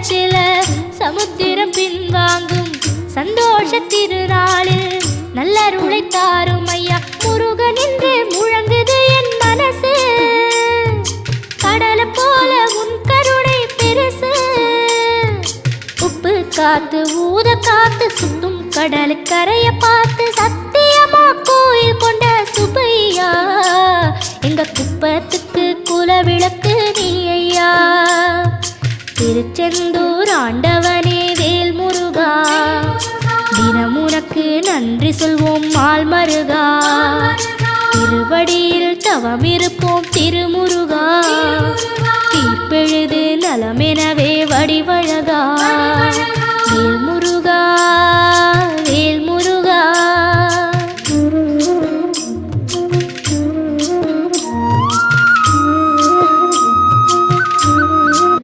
நேரத்தில் சமுத்திரம் பின்வாங்கும் சந்தோஷ திருநாளில் நல்லருளை தாரும் ஐயா முருகன் என்று முழங்குது என் மனசு. கடலை போல உன் கருணை பெருசு. உப்பு காத்து ஊத காத்து சுத்தும் கடலுக்கரைய பார்த்து சத்தியமா கோயில் கொண்ட சுப்பையா எங்க குப்பத்துக்கு குலவிளக்கு நீ ஐயா. திருச்செந்தூர் ஆண்டவனே வேல் முருகா தினம் உனக்கு நன்றி சொல்வோம் மால் மருகா. திருவடியில் தவம் இருப்போம் திருமுருகா. தீர்ப்பெழுது நலமெனவே வடிவழகா.